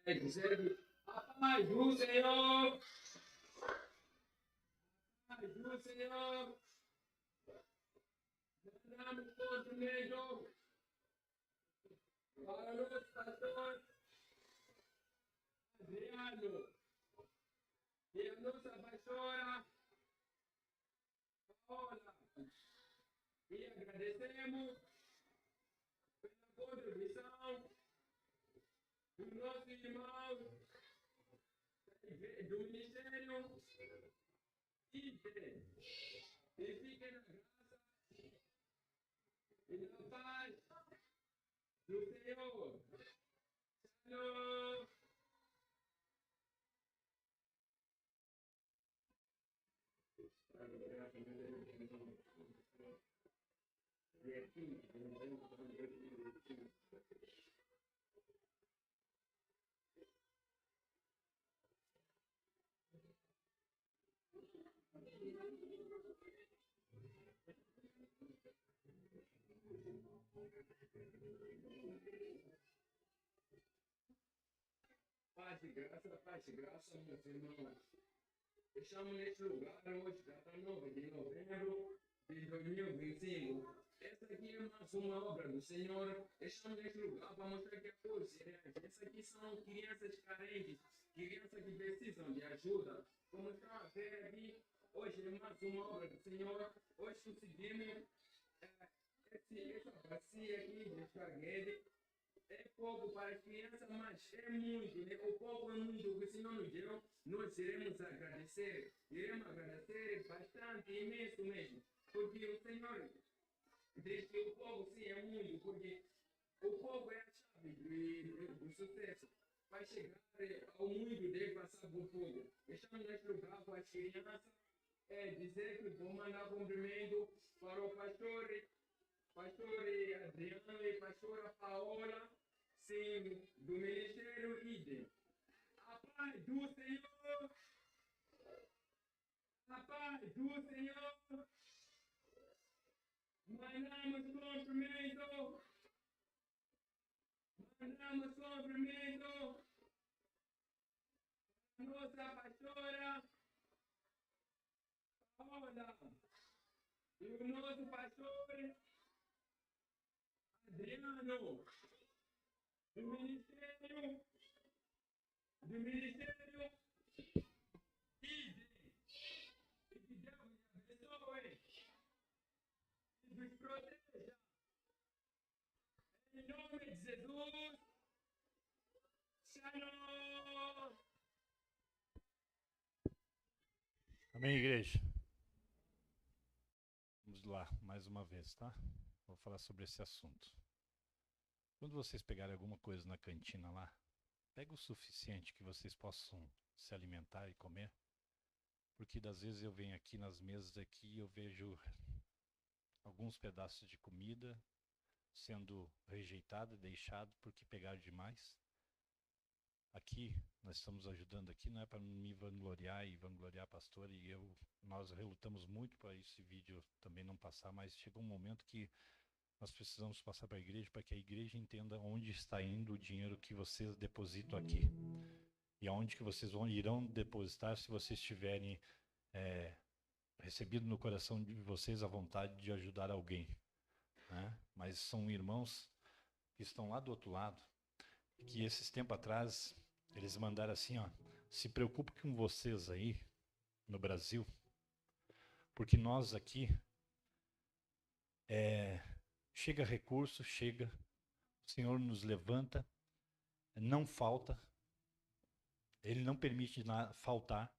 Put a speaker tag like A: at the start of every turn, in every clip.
A: é dizer a paz do Senhor, a paz do Senhor, mandamos todo medo para o nosso pastor Adriano e a nossa pastora Paola. E agradecemos pela contribuição do nosso irmão do Ministério IDE. E fiquem na graça e na paz do Senhor. Shalom. Paz e graça, meus irmãos. Estamos neste lugar hoje, data 9 de novembro de 2025. Essa aqui é mais uma obra do Senhor. Estamos neste lugar para mostrar que a força é real. Essas aqui são crianças carentes, crianças que precisam de ajuda. Como estão a ver aqui, hoje é mais uma obra do Senhor. Hoje conseguimos essa bacia aqui de esparguete. É pouco para as crianças, mas é muito, né? O pouco é muito, porque se não nos deu, nós iremos agradecer bastante, imenso mesmo, porque o Senhor diz que o pouco sim é muito, porque o pouco é a chave do sucesso. Vai chegar ao muito, deve passar por pouco. Estamos neste lugar com as crianças, dizer que vou mandar cumprimento para o pastor Adriano e pastora Paola, sim, do Ministério IDE. A paz do Senhor, a paz do Senhor, mandamos cumprimento a nossa pastora Paola e o nosso pastor Adriano, do Ministério IDE. E que Deus nos abençoe e nos proteja. Em nome de Jesus, Shalom.
B: Amém, igreja? Vamos lá, mais uma vez, tá? Vou falar sobre esse assunto. Quando vocês pegarem alguma coisa na cantina lá, pega o suficiente que vocês possam se alimentar e comer, porque das vezes eu venho aqui nas mesas aqui e eu vejo alguns pedaços de comida sendo rejeitado e deixado porque pegaram demais. Aqui, nós estamos ajudando aqui, não é para me vangloriar e vangloriar a pastora, nós relutamos muito para esse vídeo também não passar, mas chegou um momento que nós precisamos passar para a igreja, para que a igreja entenda onde está indo o dinheiro que vocês depositam aqui. E aonde que vocês irão depositar se vocês tiverem recebido no coração de vocês a vontade de ajudar alguém, né? Mas são irmãos que estão lá do outro lado, que esses tempos atrás eles mandaram assim, ó, se preocupe com vocês aí no Brasil, porque nós aqui chega recurso, chega, o Senhor nos levanta, não falta, Ele não permite faltar,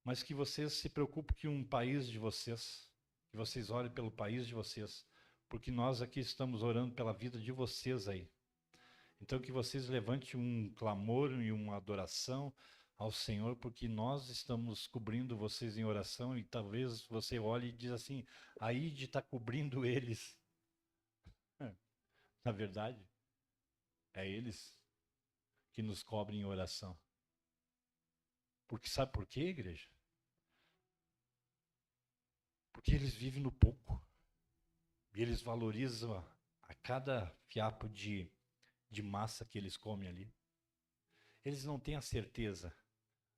B: mas que vocês se preocupem com um país de vocês, que vocês orem pelo país de vocês, porque nós aqui estamos orando pela vida de vocês aí. Então que vocês levantem um clamor e uma adoração ao Senhor, porque nós estamos cobrindo vocês em oração e talvez você olhe e diz assim, a ID está cobrindo eles. Na verdade, é eles que nos cobrem em oração. Porque sabe por quê, igreja? Porque eles vivem no pouco. E eles valorizam a cada fiapo de massa que eles comem ali. eles não têm a certeza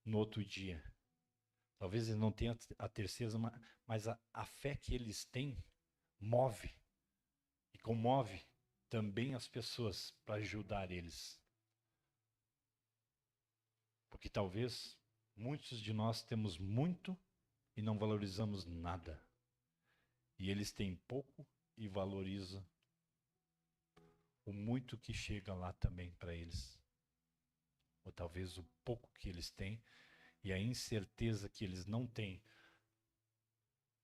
B: no outro dia. Talvez eles não tenham a certeza, mas a fé que eles têm move e comove também as pessoas para ajudar eles. Porque talvez muitos de nós temos muito e não valorizamos nada. E eles têm pouco e valorizam o muito que chega lá também para eles. Ou talvez o pouco que eles têm e a incerteza que eles não têm,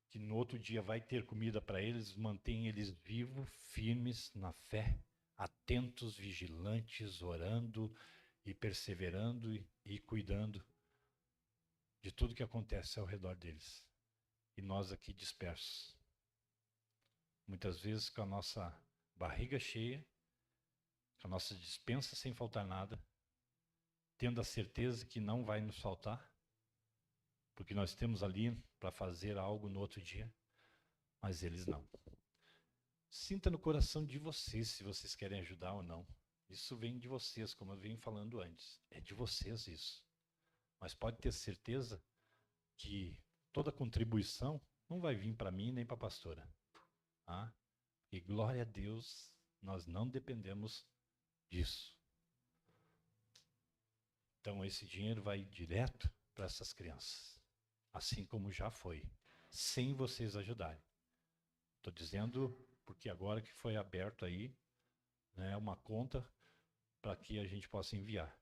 B: que no outro dia vai ter comida para eles, mantém eles vivos, firmes na fé, atentos, vigilantes, orando e perseverando e cuidando de tudo que acontece ao redor deles. E nós aqui dispersos. Muitas vezes com a nossa barriga cheia, com a nossa despensa sem faltar nada, tendo a certeza que não vai nos faltar, porque nós temos ali para fazer algo no outro dia, mas eles não. Sinta no coração de vocês se vocês querem ajudar ou não. Isso vem de vocês, como eu venho falando antes. É de vocês isso. Mas pode ter certeza que toda contribuição não vai vir para mim nem para a pastora. Ah? E glória a Deus, nós não dependemos disso. Então esse dinheiro vai direto para essas crianças, assim como já foi, sem vocês ajudarem. Estou dizendo porque agora que foi aberto aí, né, uma conta para que a gente possa enviar.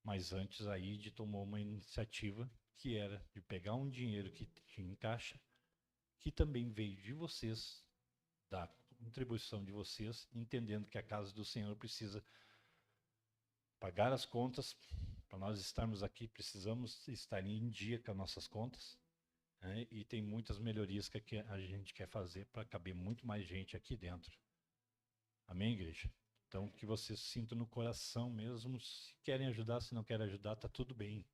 B: Mas antes a ID tomou uma iniciativa que era de pegar um dinheiro que tinha em caixa, que também veio de vocês, da contribuição de vocês, entendendo que a casa do Senhor precisa pagar as contas. Para nós estarmos aqui, precisamos estar em dia com as nossas contas, né? E tem muitas melhorias que a gente quer fazer para caber muito mais gente aqui dentro. Amém, igreja? Então, que vocês sintam no coração mesmo, se querem ajudar, se não querem ajudar, está tudo bem.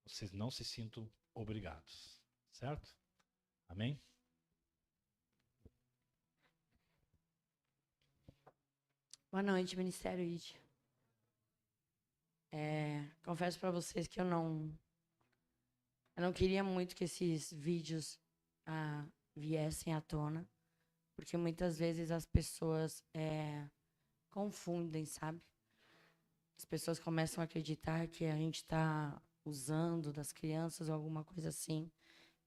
B: Vocês não se sintam obrigados, certo? Amém?
C: Boa noite, Ministério ID. Confesso para vocês que eu não queria muito que esses vídeos viessem à tona, porque muitas vezes as pessoas confundem, sabe? As pessoas começam a acreditar que a gente está usando das crianças ou alguma coisa assim.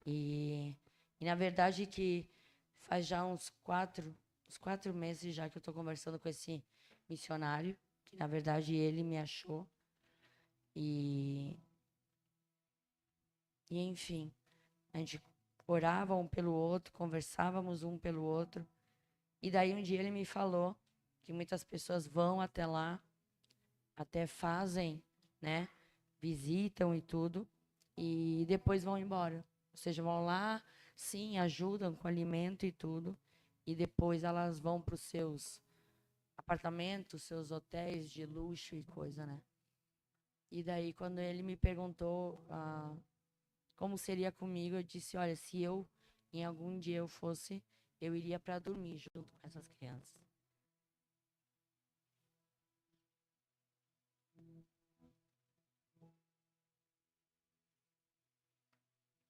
C: E na verdade que faz já uns 4 meses já que eu estou conversando com esse missionário, que na verdade ele me achou. E enfim, a gente orava um pelo outro, conversávamos um pelo outro. E daí um dia ele me falou que muitas pessoas vão até lá, até fazem, né, visitam e tudo, e depois vão embora. Ou seja, vão lá, sim, ajudam com alimento e tudo, e depois elas vão para os seus apartamentos, seus hotéis de luxo e coisa, né? E daí, quando ele me perguntou como seria comigo, eu disse, olha, se eu, em algum dia eu fosse, eu iria para dormir junto com essas crianças.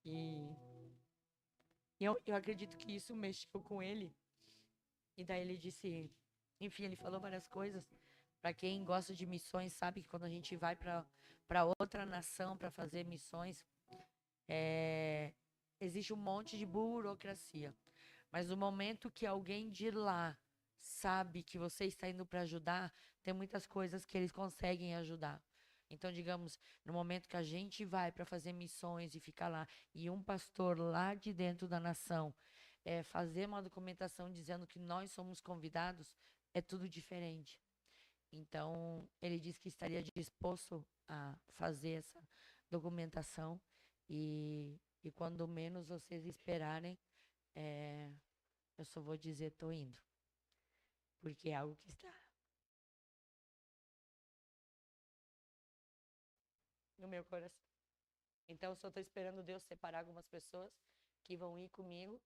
C: E eu acredito que isso mexeu com ele. E daí ele disse, enfim, ele falou várias coisas. Para quem gosta de missões, sabe que quando a gente vai para outra nação para fazer missões, existe um monte de burocracia. Mas no momento que alguém de lá sabe que você está indo para ajudar, tem muitas coisas que eles conseguem ajudar. Então, digamos, no momento que a gente vai para fazer missões e ficar lá, e um pastor lá de dentro da nação fazer uma documentação dizendo que nós somos convidados, é tudo diferente. Então, ele disse que estaria disposto a fazer essa documentação e quando menos vocês esperarem, eu só vou dizer, tô indo. Porque é algo que está no meu coração. Então, eu só estou esperando Deus separar algumas pessoas que vão ir comigo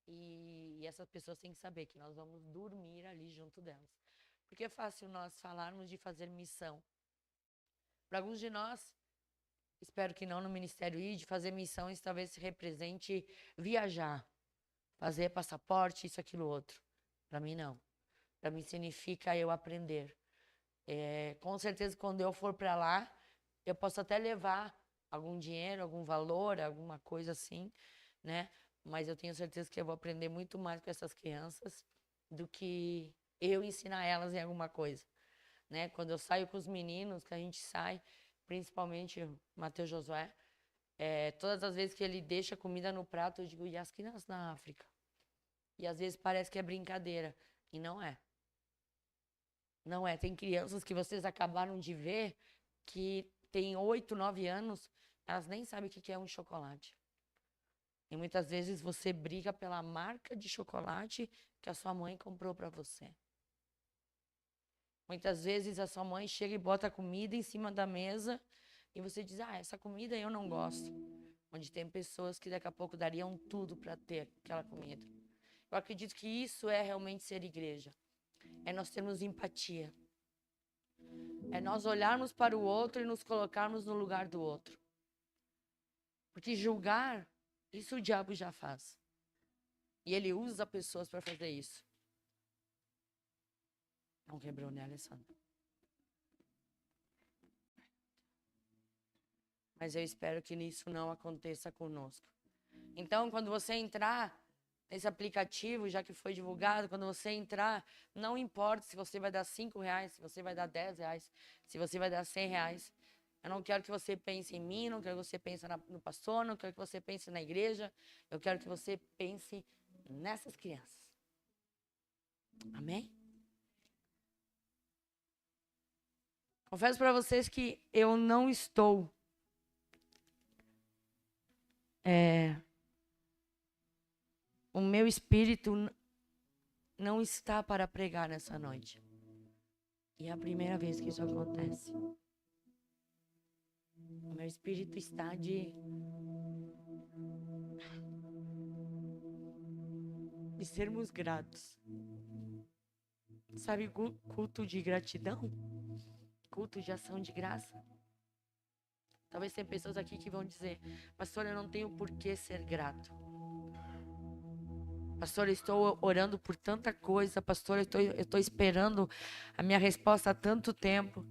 C: e essas pessoas têm que saber que nós vamos dormir ali junto delas. Porque é fácil nós falarmos de fazer missão, Para alguns de nós, espero que não no Ministério ID, fazer missões talvez se represente viajar, fazer passaporte, isso, aquilo, outro. Para mim, não. Para mim, significa eu aprender. Com certeza, quando eu for para lá, eu posso até levar algum dinheiro, algum valor, alguma coisa assim, né? Mas eu tenho certeza que eu vou aprender muito mais com essas crianças do que eu ensinar elas em alguma coisa, né? Quando eu saio com os meninos, que a gente sai, principalmente o Matheus Josué, todas as vezes que ele deixa comida no prato, eu digo, e as crianças na África? E às vezes parece que é brincadeira, e não é. Não é. Tem crianças que vocês acabaram de ver que têm 8, 9 anos, elas nem sabem o que é um chocolate. E muitas vezes você briga pela marca de chocolate que a sua mãe comprou para você. Muitas vezes a sua mãe chega e bota comida em cima da mesa e você diz, essa comida eu não gosto. Onde tem pessoas que daqui a pouco dariam tudo para ter aquela comida. Eu acredito que isso é realmente ser igreja. É nós termos empatia. É nós olharmos para o outro e nos colocarmos no lugar do outro. Porque julgar, isso o diabo já faz. E ele usa pessoas para fazer isso. Não quebrou, né, Alessandra? Mas eu espero que isso não aconteça conosco. Então, quando você entrar nesse aplicativo, já que foi divulgado, quando você entrar, não importa se você vai dar R$5, se você vai dar R$10, se você vai dar R$100. Eu não quero que você pense em mim, não quero que você pense no pastor, não quero que você pense na igreja. Eu quero que você pense nessas crianças. Amém? Confesso para vocês que eu não estou o meu espírito não está para pregar nessa noite. E é a primeira vez que isso acontece. O meu espírito está de sermos gratos. Sabe, culto de gratidão? Culto de ação de graça? Talvez tenha pessoas aqui que vão dizer, pastor, eu não tenho por que ser grato. Pastor, eu estou orando por tanta coisa. Pastor, eu estou esperando a minha resposta há tanto tempo.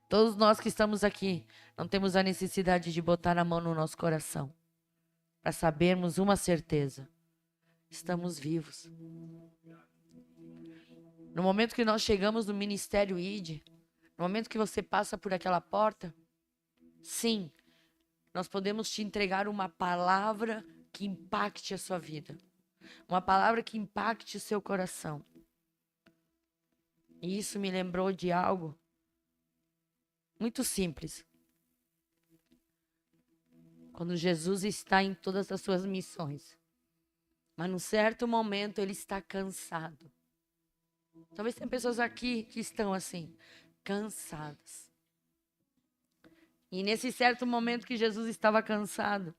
C: Todos nós que estamos aqui, não temos a necessidade de botar a mão no nosso coração. Para sabermos uma certeza. Estamos vivos. No momento que nós chegamos no Ministério ID, no momento que você passa por aquela porta, sim, nós podemos te entregar uma palavra que impacte a sua vida. Uma palavra que impacte o seu coração. E isso me lembrou de algo muito simples. Quando Jesus está em todas as suas missões, mas num certo momento ele está cansado. Talvez tenha pessoas aqui que estão assim, cansadas. E nesse certo momento que Jesus estava cansado,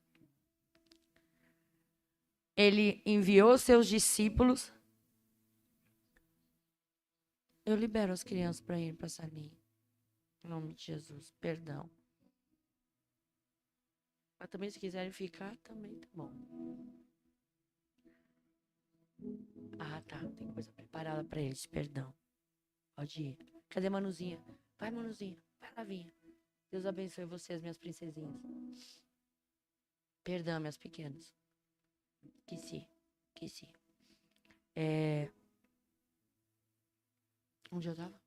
C: ele enviou seus discípulos. Eu libero as crianças para ir para a salinha. Em nome de Jesus, perdão. Mas também se quiserem ficar, também tá bom. Tá, tem coisa preparada para eles, perdão. Pode ir. Cadê Manuzinha? Vai, Manuzinha, vai, Lavinha. Deus abençoe vocês, minhas princesinhas. Perdão, minhas pequenas. Que sim. Onde eu estava?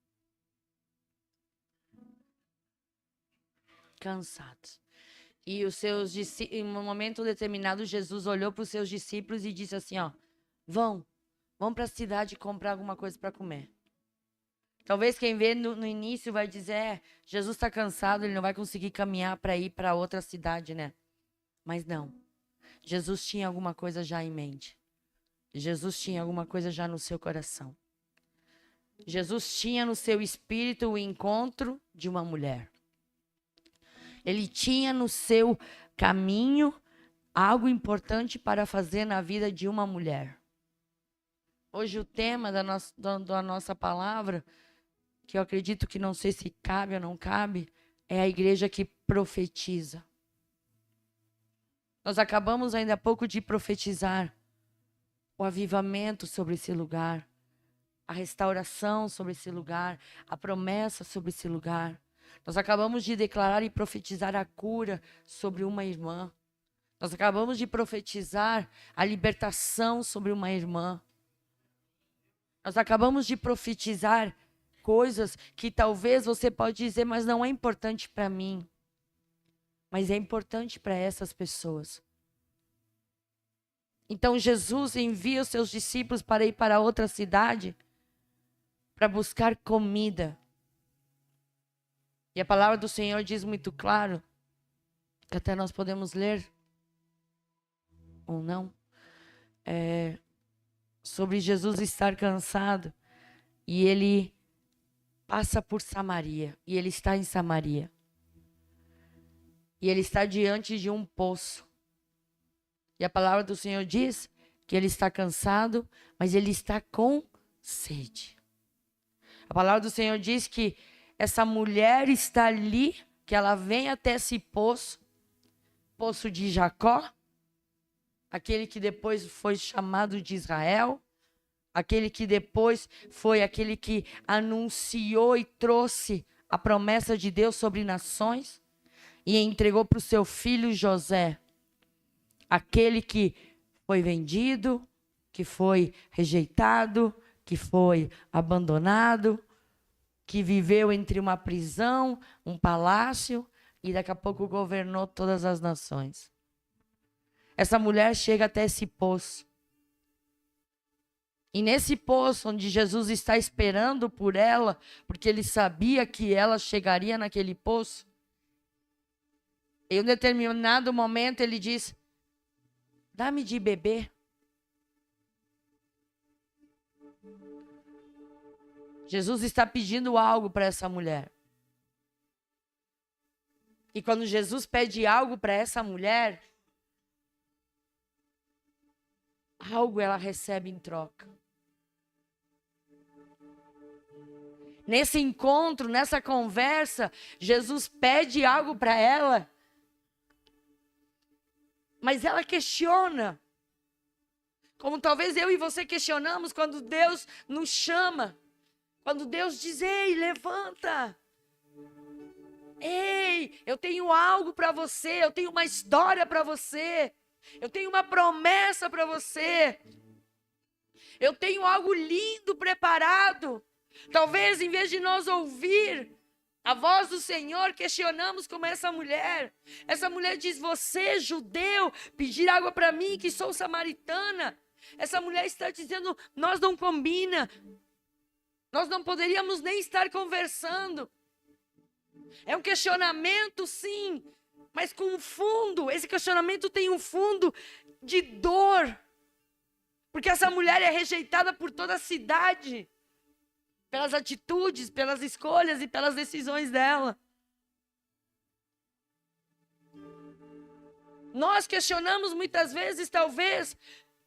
C: Cansados. E os seus discípulos, em um momento determinado, Jesus olhou para os seus discípulos e disse assim, vão para a cidade comprar alguma coisa para comer. Talvez quem vê no início vai dizer, Jesus está cansado, ele não vai conseguir caminhar para ir para outra cidade, né? Mas não. Jesus tinha alguma coisa já em mente. Jesus tinha alguma coisa já no seu coração. Jesus tinha no seu espírito o encontro de uma mulher. Ele tinha no seu caminho algo importante para fazer na vida de uma mulher. Hoje o tema da nossa palavra que eu acredito que não sei se cabe ou não cabe, é a igreja que profetiza. Nós acabamos ainda há pouco de profetizar o avivamento sobre esse lugar, a restauração sobre esse lugar, a promessa sobre esse lugar. Nós acabamos de declarar e profetizar a cura sobre uma irmã. Nós acabamos de profetizar a libertação sobre uma irmã. Nós acabamos de profetizar coisas que talvez você pode dizer, mas não é importante para mim. Mas é importante para essas pessoas. Então Jesus envia os seus discípulos para ir para outra cidade para buscar comida. E a palavra do Senhor diz muito claro, que até nós podemos ler, ou não, sobre Jesus estar cansado. E ele passa por Samaria. E ele está em Samaria. E ele está diante de um poço. E a palavra do Senhor diz que ele está cansado, mas ele está com sede. A palavra do Senhor diz que essa mulher está ali, que ela vem até esse poço, poço de Jacó, aquele que depois foi chamado de Israel, aquele que depois foi aquele que anunciou e trouxe a promessa de Deus sobre nações e entregou para o seu filho José, aquele que foi vendido, que foi rejeitado, que foi abandonado, que viveu entre uma prisão, um palácio e daqui a pouco governou todas as nações. Essa mulher chega até esse poço. E nesse poço onde Jesus está esperando por ela, porque ele sabia que ela chegaria naquele poço, em um determinado momento ele diz: dá-me de beber. Jesus está pedindo algo para essa mulher. E quando Jesus pede algo para essa mulher, algo ela recebe em troca. Nesse encontro, nessa conversa, Jesus pede algo para ela. Mas ela questiona. Como talvez eu e você questionamos quando Deus nos chama. Quando Deus diz: ei, levanta. Ei, eu tenho algo para você. Eu tenho uma história para você. Eu tenho uma promessa para você. Eu tenho algo lindo preparado. Talvez em vez de nós ouvir a voz do Senhor, questionamos como essa mulher. Essa mulher diz: você, judeu, pedir água para mim que sou samaritana. Essa mulher está dizendo: nós não combina. Nós não poderíamos nem estar conversando. É um questionamento, sim, mas com um fundo. Esse questionamento tem um fundo de dor. Porque essa mulher é rejeitada por toda a cidade. Pelas atitudes, pelas escolhas e pelas decisões dela. Nós questionamos muitas vezes, talvez,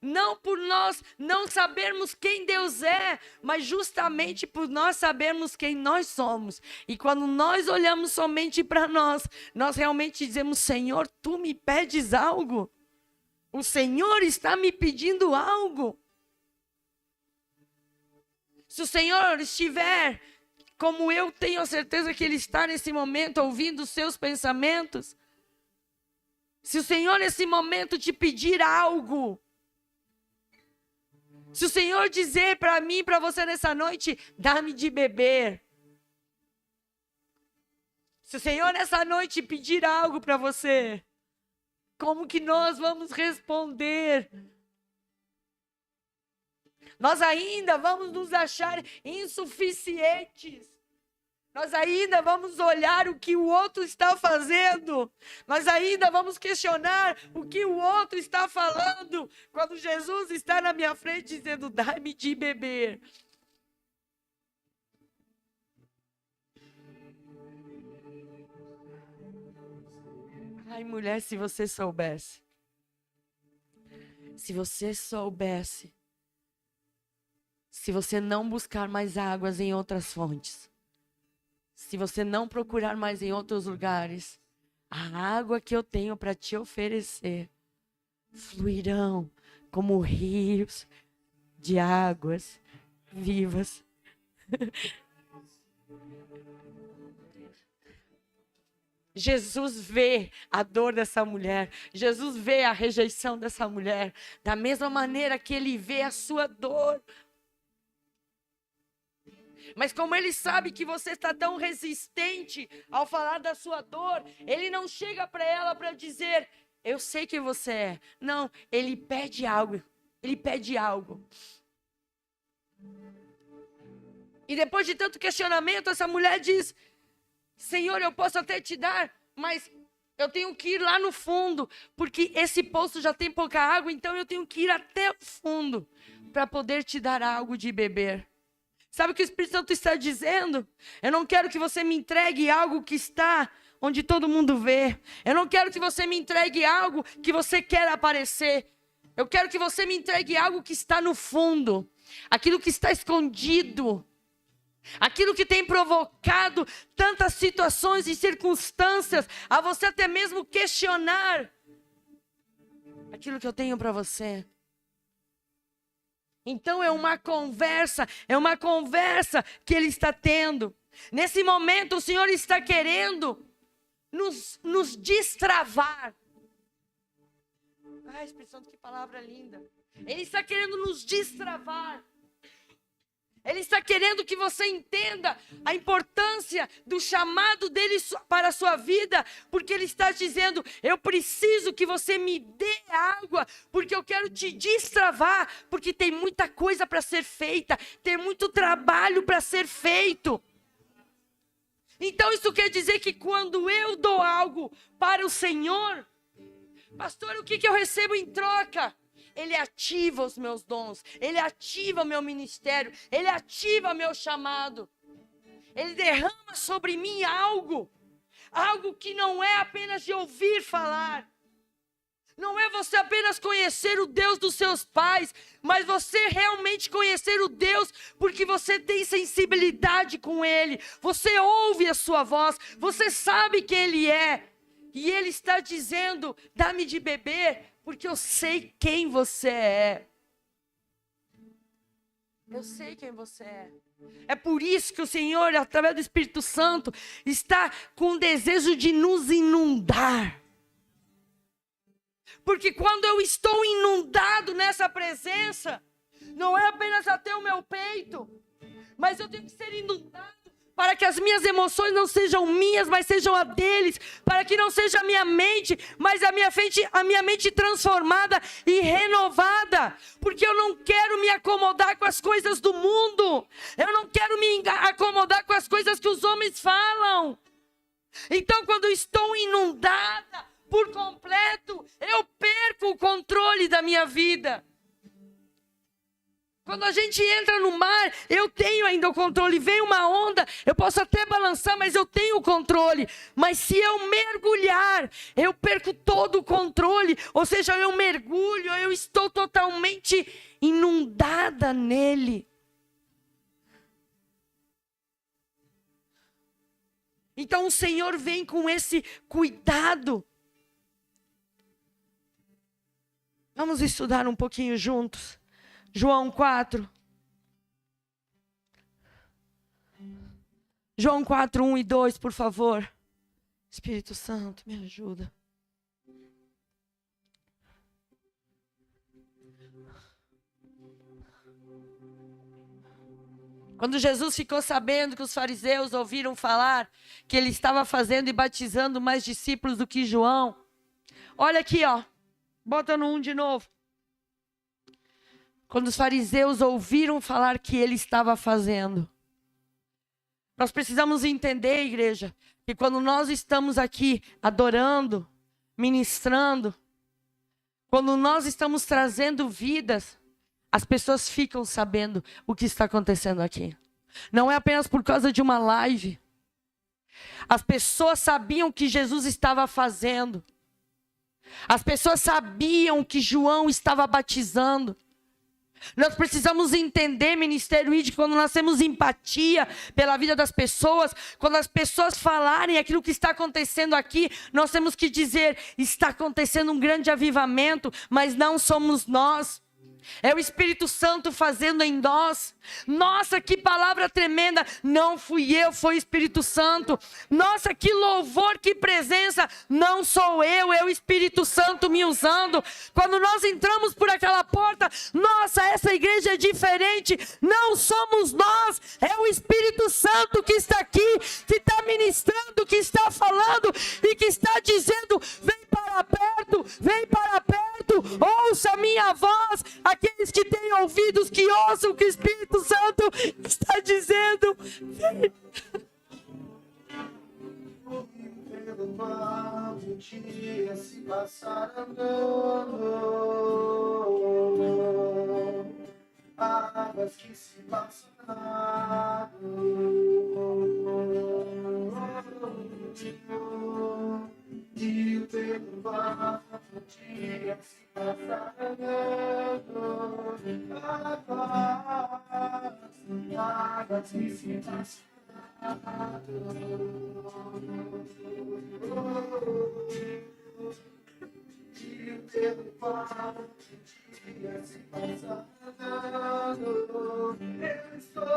C: não por nós não sabermos quem Deus é, mas justamente por nós sabermos quem nós somos. E quando nós olhamos somente para nós, nós realmente dizemos: Senhor, tu me pedes algo? O Senhor está me pedindo algo? Se o Senhor estiver, como eu tenho a certeza que Ele está nesse momento, ouvindo os seus pensamentos, se o Senhor nesse momento te pedir algo, se o Senhor dizer para mim, para você nessa noite: dá-me de beber. Se o Senhor nessa noite pedir algo para você, como que nós vamos responder? Nós ainda vamos nos achar insuficientes. Nós ainda vamos olhar o que o outro está fazendo. Nós ainda vamos questionar o que o outro está falando. Quando Jesus está na minha frente dizendo: dá-me de beber. Ai, mulher, se você soubesse. Se você soubesse. Se você não buscar mais águas em outras fontes, se você não procurar mais em outros lugares, a água que eu tenho para te oferecer fluirão como rios de águas vivas. Jesus vê a dor dessa mulher. Jesus vê a rejeição dessa mulher. Da mesma maneira que ele vê a sua dor. Mas como ele sabe que você está tão resistente ao falar da sua dor, ele não chega para ela para dizer, eu sei quem você é. Não, ele pede algo. Ele pede algo. E depois de tanto questionamento, essa mulher diz, Senhor, eu posso até te dar, mas eu tenho que ir lá no fundo, porque esse poço já tem pouca água, então eu tenho que ir até o fundo para poder te dar algo de beber. Sabe o que o Espírito Santo está dizendo? Eu não quero que você me entregue algo que está onde todo mundo vê. Eu não quero que você me entregue algo que você quer aparecer. Eu quero que você me entregue algo que está no fundo. Aquilo que está escondido. Aquilo que tem provocado tantas situações e circunstâncias a você até mesmo questionar aquilo que eu tenho para você. Então é uma conversa que ele está tendo. Nesse momento o Senhor está querendo nos destravar. Ai, Espírito Santo, que palavra linda. Ele está querendo nos destravar. Ele está querendo que você entenda a importância do chamado dele para a sua vida, porque ele está dizendo, eu preciso que você me dê água, porque eu quero te destravar, porque tem muita coisa para ser feita, tem muito trabalho para ser feito. Então isso quer dizer que quando eu dou algo para o Senhor, pastor, o que eu recebo em troca? Ele ativa os meus dons, ele ativa o meu ministério, ele ativa meu chamado. Ele derrama sobre mim algo que não é apenas de ouvir falar. Não é você apenas conhecer o Deus dos seus pais, mas você realmente conhecer o Deus porque você tem sensibilidade com Ele. Você ouve a sua voz, você sabe quem Ele é. E Ele está dizendo, dá-me de beber, porque eu sei quem você é. Eu sei quem você é. É por isso que o Senhor, através do Espírito Santo, está com o desejo de nos inundar. Porque quando eu estou inundado nessa presença, não é apenas até o meu peito, mas eu tenho que ser inundado para que as minhas emoções não sejam minhas, mas sejam a deles, para que não seja a minha mente, mas a minha mente transformada e renovada, porque eu não quero me acomodar com as coisas do mundo, eu não quero me acomodar com as coisas que os homens falam. Então, quando eu estou inundada por completo, eu perco o controle da minha vida. Quando a gente entra no mar, eu tenho ainda o controle. Vem uma onda, eu posso até balançar, mas eu tenho o controle. Mas se eu mergulhar, eu perco todo o controle. Ou seja, eu mergulho, eu estou totalmente inundada nele. Então o Senhor vem com esse cuidado. Vamos estudar um pouquinho juntos. João 4. João 4, 1 e 2, por favor. Espírito Santo, me ajuda. Quando Jesus ficou sabendo que os fariseus ouviram falar que ele estava fazendo e batizando mais discípulos do que João. Olha aqui, ó. Bota no 1 de novo. Quando os fariseus ouviram falar que ele estava fazendo. Nós precisamos entender, igreja, que quando nós estamos aqui adorando, ministrando, quando nós estamos trazendo vidas, as pessoas ficam sabendo o que está acontecendo aqui. Não é apenas por causa de uma live. As pessoas sabiam o que Jesus estava fazendo. As pessoas sabiam que João estava batizando. Nós precisamos entender, Ministério ID, quando nós temos empatia pela vida das pessoas, quando as pessoas falarem aquilo que está acontecendo aqui, nós temos que dizer, está acontecendo um grande avivamento, mas não somos nós. É o Espírito Santo fazendo em nós. Nossa, que palavra tremenda. Não fui eu, foi o Espírito Santo. Nossa, que louvor, que presença. Não sou eu, é o Espírito Santo me usando. Quando nós entramos por aquela porta, nossa, essa igreja é diferente. Não somos nós, é o Espírito Santo que está aqui, que está ministrando, que está falando e que está dizendo, vem para perto, vem para perto. Ouça a minha voz. Aqueles que têm ouvidos, que ouçam o que o Espírito Santo está dizendo.
D: Pelo mar um dia se passar andando, águas que se passam e pelo mar um dia se passar andando, águas que se passam. E pelo quarto dia se passando, eu estou me afogando,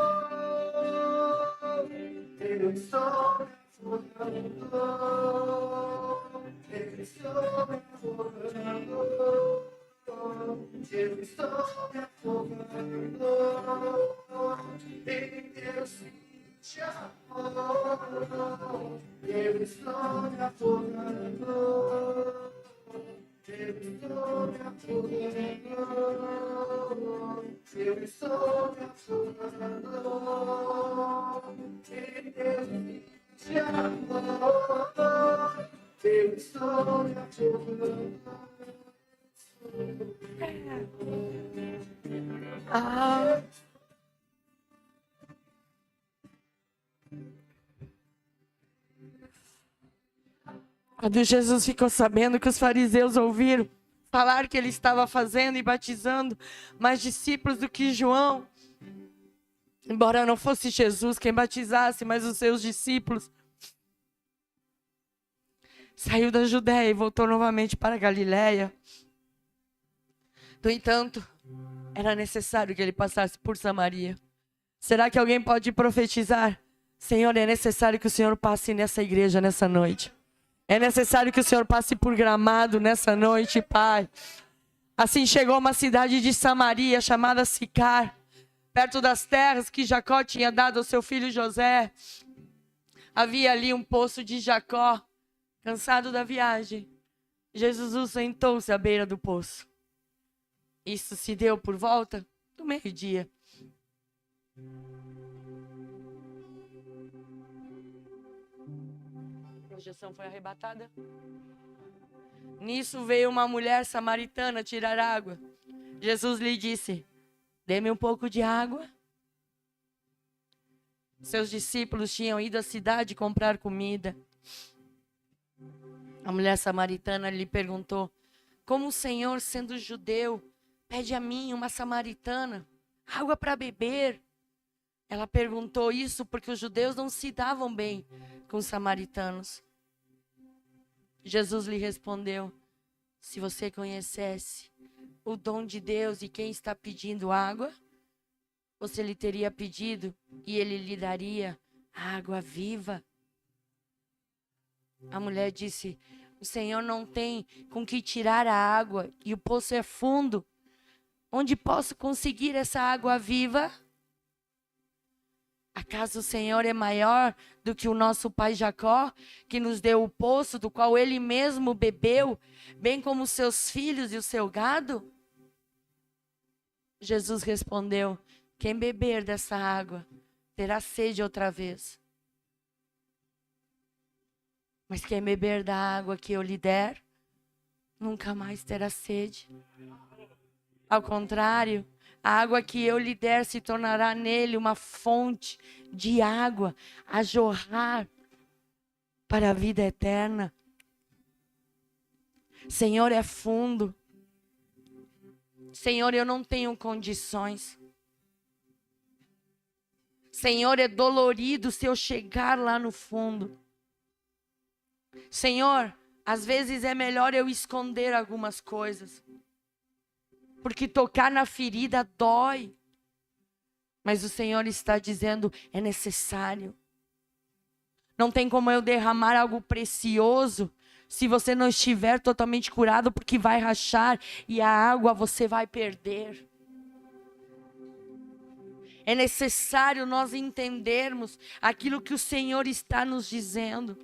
D: eu estou me afogando, eu estou me afogando em Deus. Eu estou me afogando, eu estou me afogando, eu estou me afogando, em Deus te amor, eu estou me afogando.
C: Quando Jesus ficou sabendo que os fariseus ouviram falar que ele estava fazendo e batizando mais discípulos do que João, embora não fosse Jesus quem batizasse, mas os seus discípulos, saiu da Judéia e voltou novamente para a Galiléia. No entanto, era necessário que ele passasse por Samaria. Será que alguém pode profetizar? Senhor, é necessário que o Senhor passe nessa igreja nessa noite. É necessário que o Senhor passe por Gramado nessa noite, Pai. Assim chegou uma cidade de Samaria chamada Sicar, perto das terras que Jacó tinha dado ao seu filho José. Havia ali um poço de Jacó. Cansado da viagem, Jesus sentou-se à beira do poço. Isso se deu por volta do meio-dia. A projeção foi arrebatada. Nisso veio uma mulher samaritana tirar água. Jesus lhe disse: dê-me um pouco de água. Seus discípulos tinham ido à cidade comprar comida. A mulher samaritana lhe perguntou: como o Senhor, sendo judeu, pede a mim, uma samaritana, água para beber? Ela perguntou isso porque os judeus não se davam bem com os samaritanos. Jesus lhe respondeu: se você conhecesse o dom de Deus e quem está pedindo água, você lhe teria pedido e ele lhe daria água viva. A mulher disse: o Senhor não tem com que tirar a água e o poço é fundo. Onde posso conseguir essa água viva? Acaso o Senhor é maior do que o nosso pai Jacó, que nos deu o poço do qual ele mesmo bebeu, bem como os seus filhos e o seu gado? Jesus respondeu: quem beber dessa água terá sede outra vez. Mas quem beber da água que eu lhe der, nunca mais terá sede. Ao contrário, a água que eu lhe der se tornará nele uma fonte de água a jorrar para a vida eterna. Senhor, é fundo. Senhor, eu não tenho condições. Senhor, é dolorido se eu chegar lá no fundo. Senhor, às vezes é melhor eu esconder algumas coisas. Porque tocar na ferida dói. Mas o Senhor está dizendo, é necessário. Não tem como eu derramar algo precioso se você não estiver totalmente curado, porque vai rachar e a água você vai perder. É necessário nós entendermos aquilo que o Senhor está nos dizendo.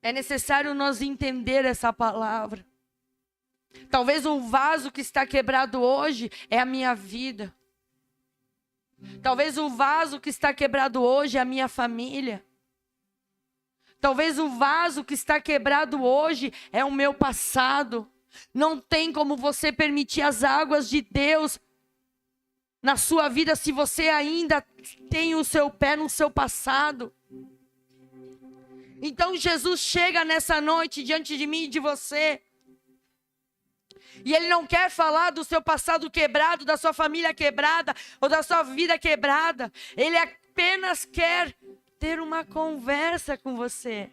C: É necessário nós entender essa palavra. Talvez o vaso que está quebrado hoje é a minha vida. Talvez o vaso que está quebrado hoje é a minha família. Talvez o vaso que está quebrado hoje é o meu passado. Não tem como você permitir as águas de Deus na sua vida se você ainda tem o seu pé no seu passado. Então Jesus chega nessa noite diante de mim e de você. E Ele não quer falar do seu passado quebrado, da sua família quebrada, ou da sua vida quebrada. Ele apenas quer ter uma conversa com você.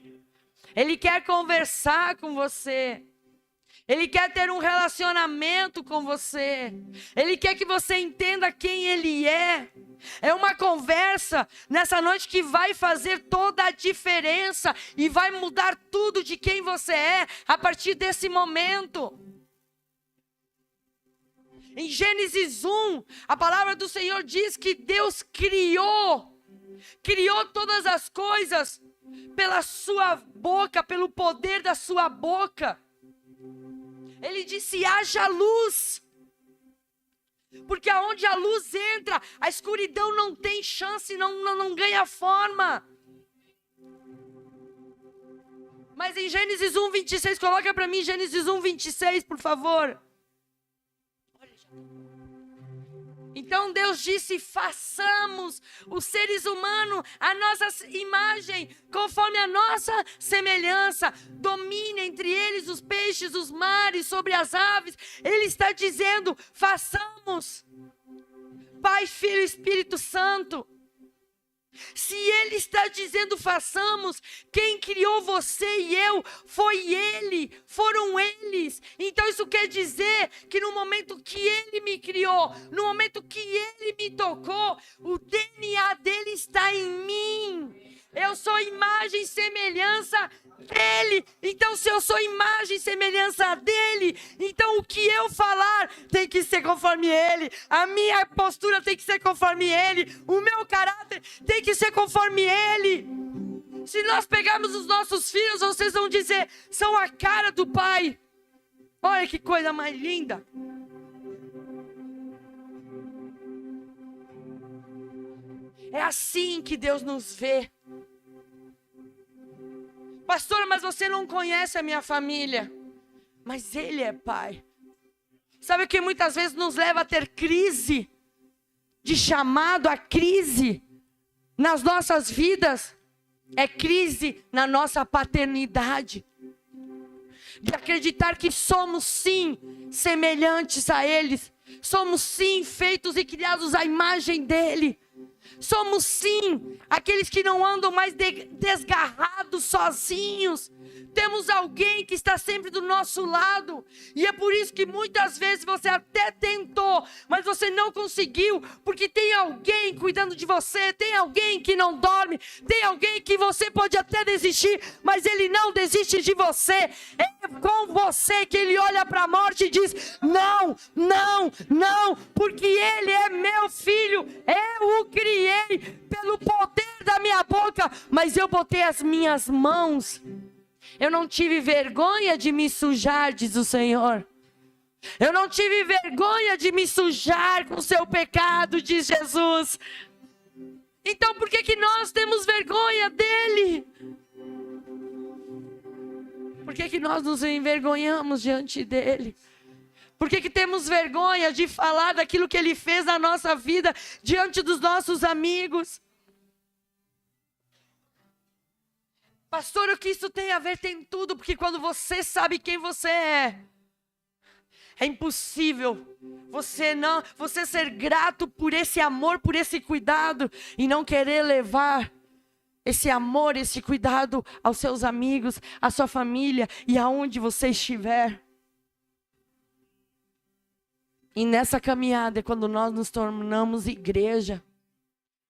C: Ele quer conversar com você. Ele quer ter um relacionamento com você. Ele quer que você entenda quem Ele é. É uma conversa nessa noite que vai fazer toda a diferença e vai mudar tudo de quem você é a partir desse momento. Em Gênesis 1, a palavra do Senhor diz que Deus criou todas as coisas pela sua boca, pelo poder da sua boca. Ele disse, haja luz. Porque aonde a luz entra, a escuridão não tem chance, não ganha forma. Mas em Gênesis 1, 26, coloca para mim Gênesis 1, 26, por favor. Então Deus disse, façamos os seres humanos a nossa imagem, conforme a nossa semelhança. Domine entre eles os peixes, os mares, sobre as aves. Ele está dizendo, façamos. Pai, Filho e Espírito Santo. Se Ele está dizendo façamos, quem criou você e eu foi Ele, foram eles. Então isso quer dizer que no momento que Ele me criou, no momento que Ele me tocou, o DNA dele está em mim. Eu sou imagem e semelhança dele. Então se eu sou imagem e semelhança dele, então o que eu falar tem que ser conforme ele. A minha postura tem que ser conforme ele. O meu caráter tem que ser conforme ele. Se nós pegarmos os nossos filhos, vocês vão dizer, são a cara do pai. Olha que coisa mais linda. É assim que Deus nos vê. Pastora, mas você não conhece a minha família. Mas Ele é pai. Sabe o que muitas vezes nos leva a ter crise? De chamado a crise nas nossas vidas. É crise na nossa paternidade. De acreditar que somos sim semelhantes a eles. Somos sim feitos e criados à imagem dele. Somos sim aqueles que não andam mais desgarrados sozinhos. Temos alguém que está sempre do nosso lado. E é por isso que muitas vezes você até tentou, mas você não conseguiu. Porque tem alguém cuidando de você. Tem alguém que não dorme. Tem alguém que você pode até desistir, mas ele não desiste de você. É com você que ele olha para a morte e diz, não, não, não. Porque ele é meu filho. Eu o criei pelo poder da minha boca. Mas eu botei as minhas mãos. Eu não tive vergonha de me sujar, diz o Senhor. Eu não tive vergonha de me sujar com o seu pecado, diz Jesus. Então por que nós temos vergonha dele? Por que nós nos envergonhamos diante dele? Por que temos vergonha de falar daquilo que ele fez na nossa vida diante dos nossos amigos? Pastor, o que isso tem a ver? Tem tudo, porque quando você sabe quem você é É impossível você ser grato por esse amor, por esse cuidado e não querer levar esse amor, esse cuidado aos seus amigos, à sua família e aonde você estiver. E nessa caminhada é quando nós nos tornamos igreja.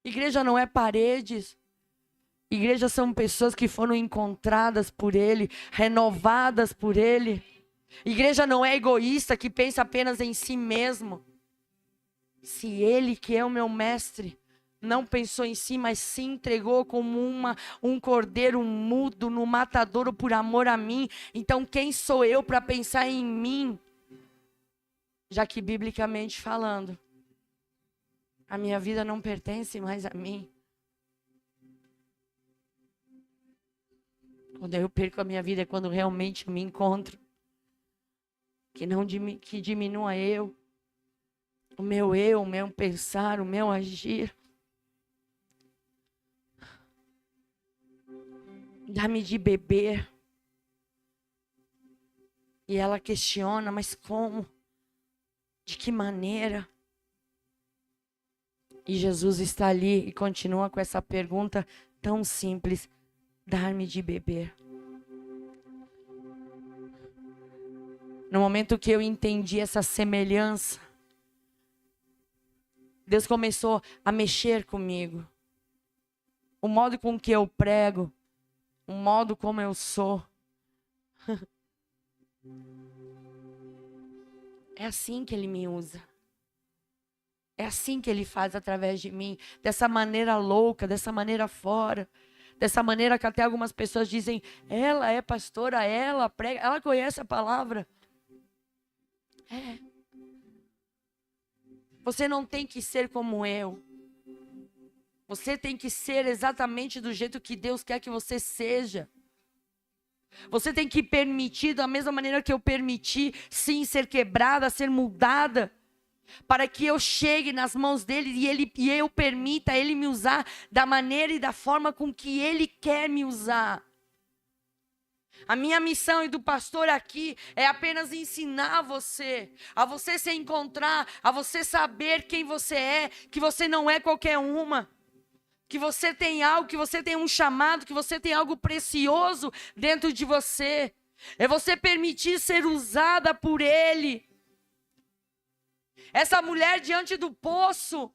C: Igreja não é paredes. Igreja são pessoas que foram encontradas por Ele, renovadas por Ele. Igreja não é egoísta, que pensa apenas em si mesmo. Se Ele, que é o meu mestre, não pensou em si, mas se entregou como um cordeiro mudo no matadouro por amor a mim, então quem sou eu para pensar em mim? Já que biblicamente falando, a minha vida não pertence mais a mim. Quando eu perco a minha vida é quando realmente eu me encontro. Que diminua o meu pensar, o meu agir. Dá-me de beber. E ela questiona, mas como? De que maneira? E Jesus está ali e continua com essa pergunta tão simples: dar-me de beber. No momento que eu entendi essa semelhança, Deus começou a mexer comigo. O modo com que eu prego, o modo como eu sou. É assim que Ele me usa. É assim que Ele faz através de mim. Dessa maneira louca, dessa maneira fora. Dessa maneira que até algumas pessoas dizem: ela é pastora, ela prega, ela conhece a palavra. É. Você não tem que ser como eu. Você tem que ser exatamente do jeito que Deus quer que você seja. Você tem que permitir, da mesma maneira que eu permiti, sim, ser quebrada, ser mudada, para que eu chegue nas mãos dele e eu permita ele me usar da maneira e da forma com que ele quer me usar. A minha missão e do pastor aqui é apenas ensinar a você se encontrar, a você saber quem você é, que você não é qualquer uma, que você tem algo, que você tem um chamado, que você tem algo precioso dentro de você. É você permitir ser usada por Ele. Essa mulher diante do poço,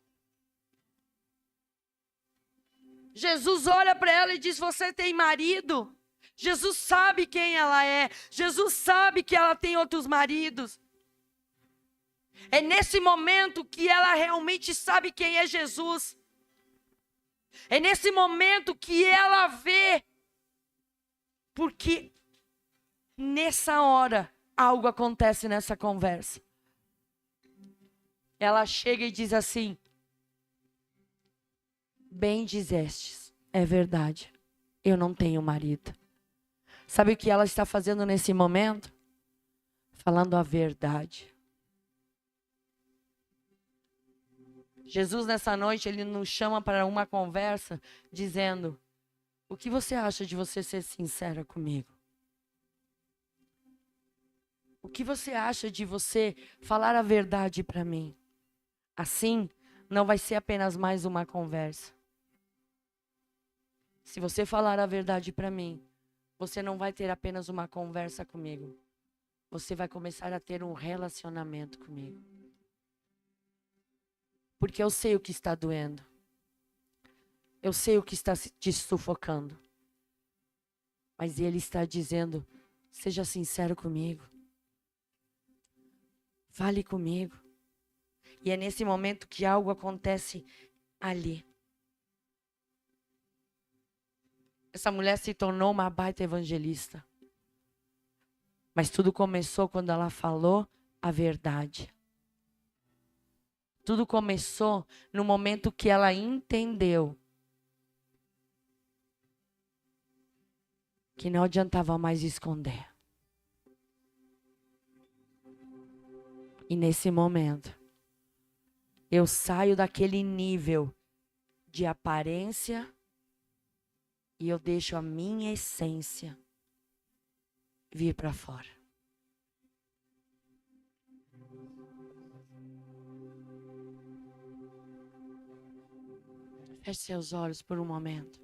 C: Jesus olha para ela e diz: você tem marido? Jesus sabe quem ela é. Jesus sabe que ela tem outros maridos. É nesse momento que ela realmente sabe quem é Jesus. É nesse momento que ela vê. Porque nessa hora algo acontece nessa conversa. Ela chega e diz assim: bem dizestes, é verdade, eu não tenho marido. Sabe o que ela está fazendo nesse momento? Falando a verdade. Jesus nessa noite, Ele nos chama para uma conversa dizendo: o que você acha de você ser sincera comigo? O que você acha de você falar a verdade para mim? Assim, não vai ser apenas mais uma conversa. Se você falar a verdade para mim, você não vai ter apenas uma conversa comigo. Você vai começar a ter um relacionamento comigo. Porque eu sei o que está doendo. Eu sei o que está te sufocando. Mas Ele está dizendo: seja sincero comigo. Fale comigo. E é nesse momento que algo acontece ali. Essa mulher se tornou uma baita evangelista. Mas tudo começou quando ela falou a verdade. Tudo começou no momento que ela entendeu que não adiantava mais esconder. E nesse momento, eu saio daquele nível de aparência e eu deixo a minha essência vir para fora. Feche seus olhos por um momento.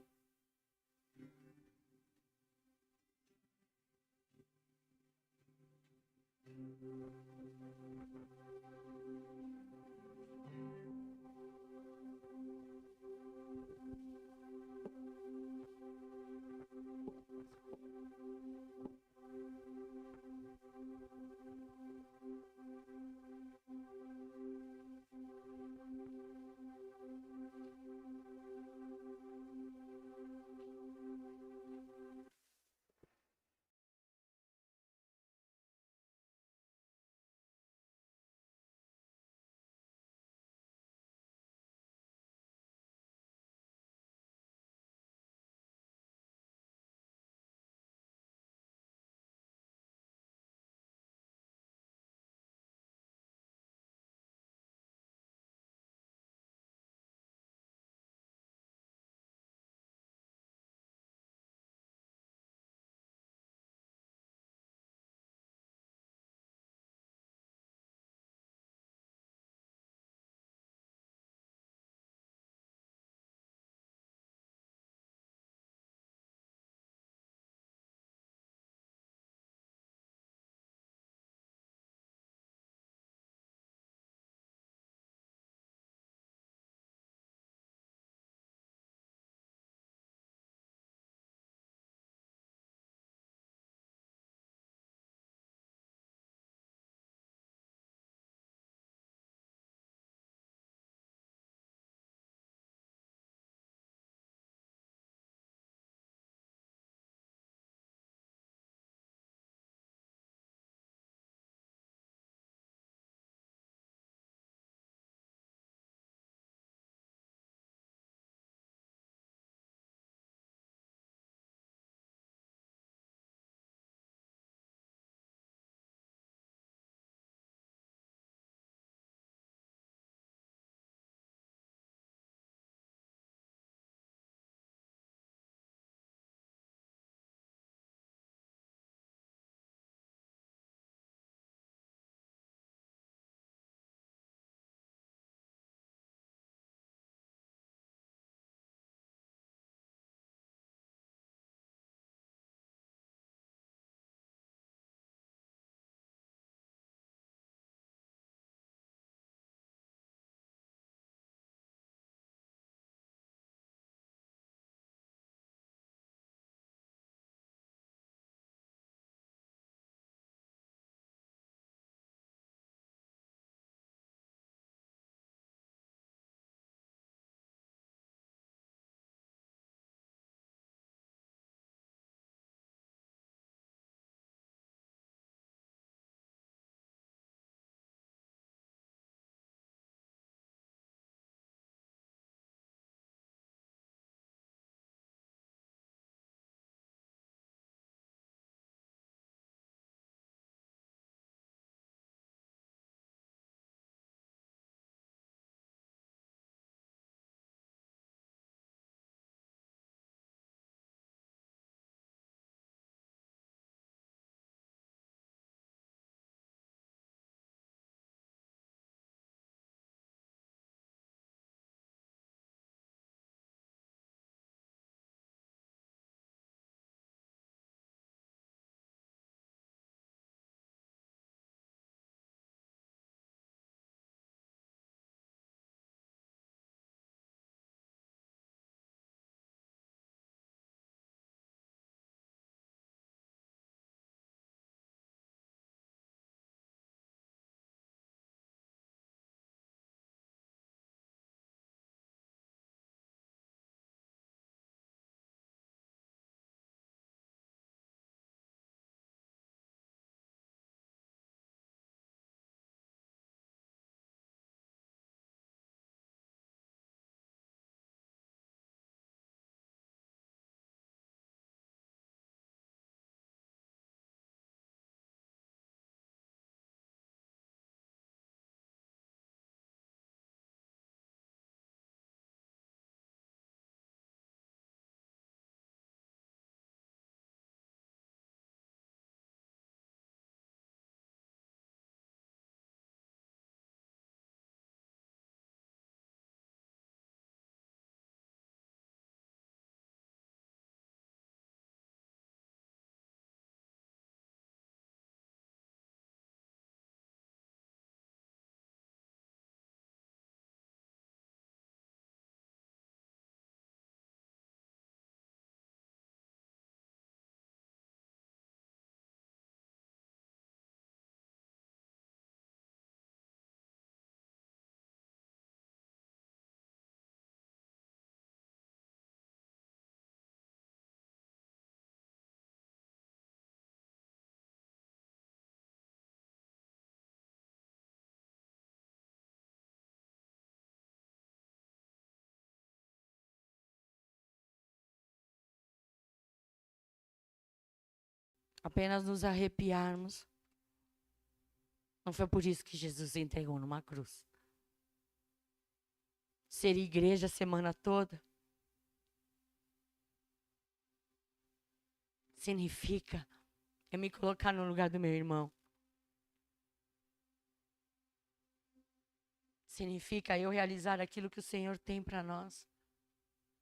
C: apenas nos arrepiarmos. Não foi por isso que Jesus se entregou numa cruz. Ser igreja a semana toda significa eu me colocar no lugar do meu irmão. Significa eu realizar aquilo que o Senhor tem para nós.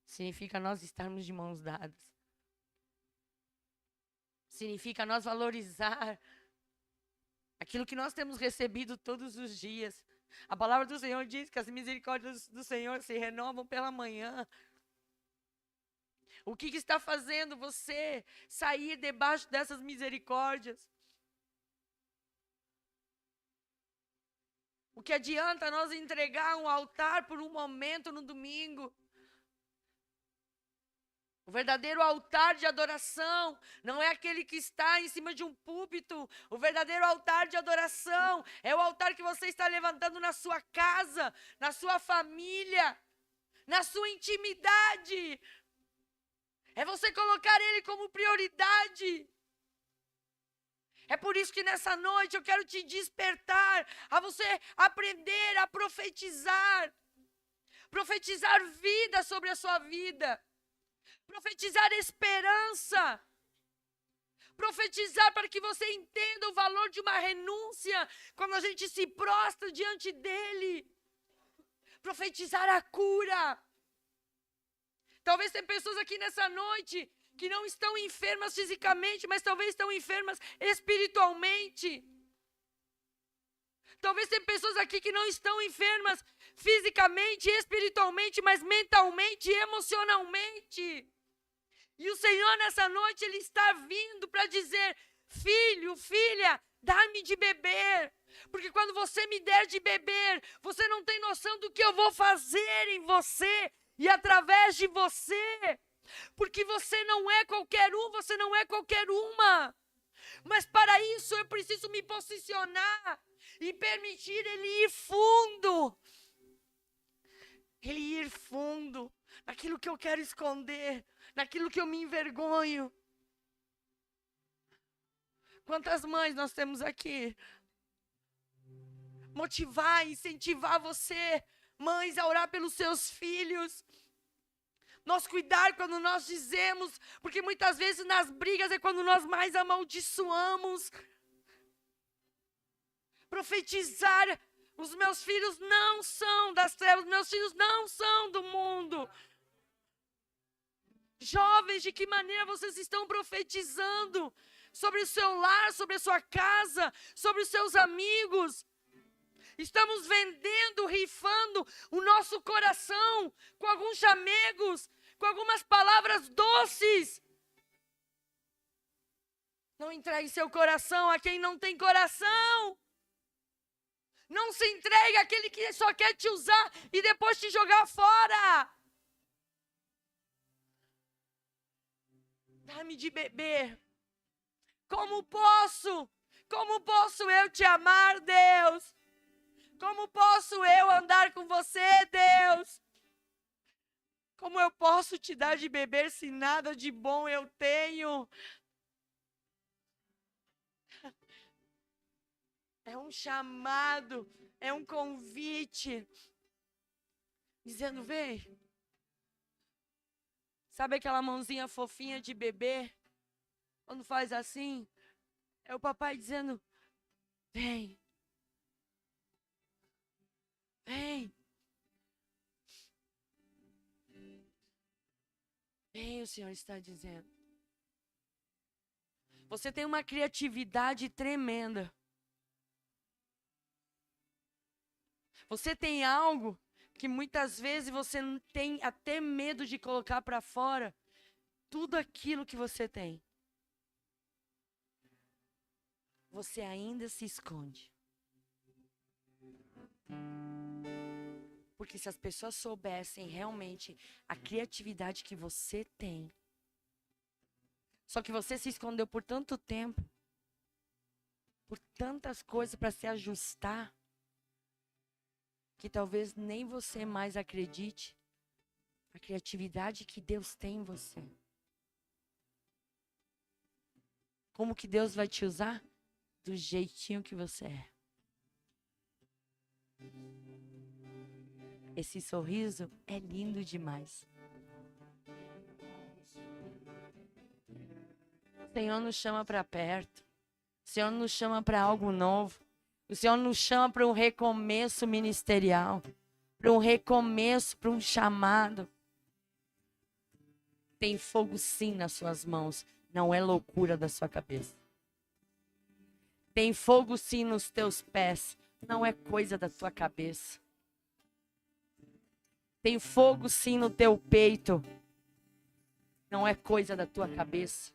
C: Significa nós estarmos de mãos dadas. Significa nós valorizar aquilo que nós temos recebido todos os dias. A palavra do Senhor diz que as misericórdias do Senhor se renovam pela manhã. O que está fazendo você sair debaixo dessas misericórdias? O que adianta nós entregar um altar por um momento no domingo? O verdadeiro altar de adoração não é aquele que está em cima de um púlpito. O verdadeiro altar de adoração é o altar que você está levantando na sua casa, na sua família, na sua intimidade. É você colocar ele como prioridade. É por isso que nessa noite eu quero te despertar a você aprender a profetizar. Profetizar vida sobre a sua vida. Profetizar esperança. Profetizar para que você entenda o valor de uma renúncia quando a gente se prostra diante dele. Profetizar a cura. Talvez tem pessoas aqui nessa noite que não estão enfermas fisicamente, mas talvez estão enfermas espiritualmente. Talvez tem pessoas aqui que não estão enfermas fisicamente, espiritualmente, mas mentalmente e emocionalmente. E o Senhor nessa noite, Ele está vindo para dizer, filho, filha, dá-me de beber. Porque quando você me der de beber, você não tem noção do que eu vou fazer em você e através de você. Porque você não é qualquer um, você não é qualquer uma. Mas para isso eu preciso me posicionar e permitir Ele ir fundo. Ele ir fundo naquilo que eu quero esconder, naquilo que eu me envergonho. Quantas mães nós temos aqui? Motivar, incentivar você, mães, a orar pelos seus filhos. Nós cuidar quando nós dizemos, porque muitas vezes nas brigas é quando nós mais amaldiçoamos. Profetizar, os meus filhos não são das trevas, meus filhos não são do mundo. Jovens, de que maneira vocês estão profetizando sobre o seu lar, sobre a sua casa, sobre os seus amigos? Estamos vendendo, rifando o nosso coração com alguns chamegos, com algumas palavras doces. Não entregue seu coração a quem não tem coração. Não se entregue àquele que só quer te usar e depois te jogar fora. Dá-me de beber. Como posso eu te amar, Deus? Como posso eu andar com você, Deus? Como eu posso te dar de beber se nada de bom eu tenho? É um chamado, é um convite, dizendo, vem. Sabe aquela mãozinha fofinha de bebê? Quando faz assim, é o papai dizendo, vem. Vem. Vem, o Senhor está dizendo. Você tem uma criatividade tremenda. Você tem algo que muitas vezes você tem até medo de colocar para fora. Tudo aquilo que você tem. Você ainda se esconde. Porque se as pessoas soubessem realmente a criatividade que você tem, só que você se escondeu por tanto tempo, por tantas coisas para se ajustar, que talvez nem você mais acredite a criatividade que Deus tem em você. como que Deus vai te usar? Do jeitinho que você é. Esse sorriso é lindo demais. O Senhor nos chama para perto. O Senhor nos chama para algo novo. O Senhor nos chama para um recomeço ministerial. Para um recomeço, para um chamado. Tem fogo sim nas suas mãos. Não é loucura da sua cabeça. Tem fogo sim nos teus pés. Não é coisa da tua cabeça. Tem fogo sim no teu peito. Não é coisa da tua cabeça.